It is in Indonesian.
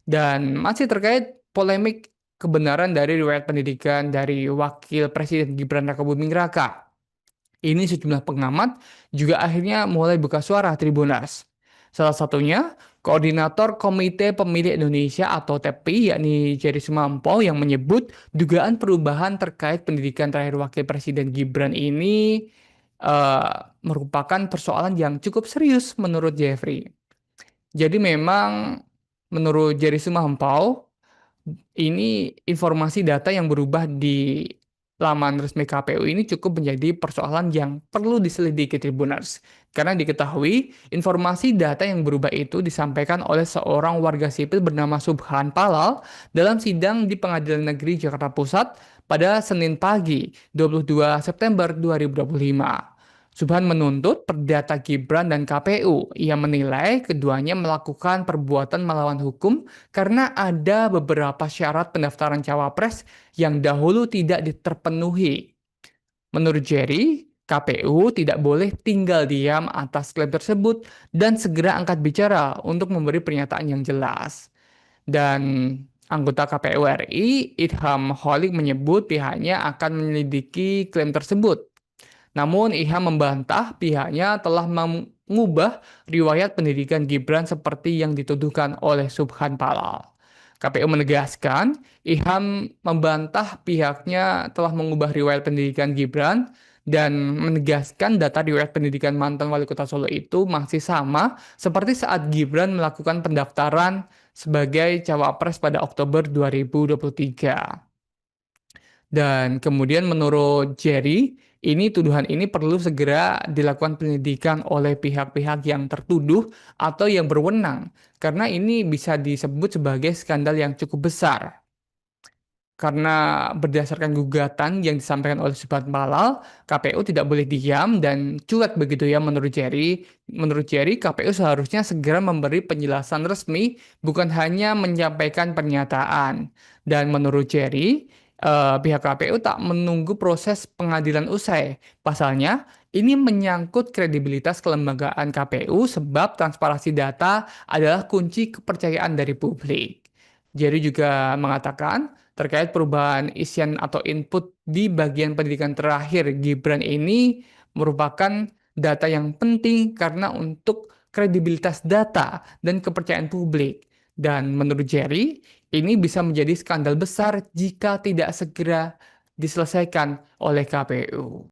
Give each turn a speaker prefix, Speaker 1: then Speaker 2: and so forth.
Speaker 1: Dan masih terkait polemik kebenaran dari riwayat pendidikan dari Wakil Presiden Gibran Rakabuming Raka. Ini sejumlah pengamat juga akhirnya mulai buka suara Tribuners. Salah satunya, Koordinator Komite Pemilih Indonesia atau TPI yakni Jerry Sumampo yang menyebut dugaan perubahan terkait pendidikan terakhir Wakil Presiden Gibran ini merupakan persoalan yang cukup serius menurut Jeffrey. Jadi memang menurut Jerry Sumampo, ini informasi data yang berubah di laman resmi KPU ini cukup menjadi persoalan yang perlu diselidiki Tribuners. Karena diketahui informasi data yang berubah itu disampaikan oleh seorang warga sipil bernama Subhan Palal dalam sidang di Pengadilan Negeri Jakarta Pusat pada Senin pagi 22 September 2025. Subhan menuntut perdata Gibran dan KPU. Ia menilai keduanya melakukan perbuatan melawan hukum karena ada beberapa syarat pendaftaran cawapres yang dahulu tidak terpenuhi. Menurut Jerry, KPU tidak boleh tinggal diam atas klaim tersebut dan segera angkat bicara untuk memberi pernyataan yang jelas. Dan anggota KPU RI, Idham Holik menyebut pihaknya akan menyelidiki klaim tersebut. Namun Ilham membantah pihaknya telah mengubah riwayat pendidikan Gibran seperti yang dituduhkan oleh Subhan Palal. KPU menegaskan, Ilham membantah pihaknya telah mengubah riwayat pendidikan Gibran dan menegaskan data riwayat pendidikan mantan wali kota Solo itu masih sama seperti saat Gibran melakukan pendaftaran sebagai cawapres pada Oktober 2023. Dan kemudian menurut Jerry, tuduhan ini perlu segera dilakukan penyelidikan oleh pihak-pihak yang tertuduh atau yang berwenang, karena ini bisa disebut sebagai skandal yang cukup besar. Karena berdasarkan gugatan yang disampaikan oleh Subhan Palal, KPU tidak boleh diam dan cuek begitu ya menurut Jerry. Menurut Jerry, KPU seharusnya segera memberi penjelasan resmi, bukan hanya menyampaikan pernyataan. Dan menurut Jerry, pihak KPU tak menunggu proses pengadilan usai. Pasalnya, ini menyangkut kredibilitas kelembagaan KPU sebab transparansi data adalah kunci kepercayaan dari publik. Jerry juga mengatakan terkait perubahan isian atau input di bagian pendidikan terakhir Gibran ini merupakan data yang penting karena untuk kredibilitas data dan kepercayaan publik. Dan menurut Jerry, ini bisa menjadi skandal besar jika tidak segera diselesaikan oleh KPU.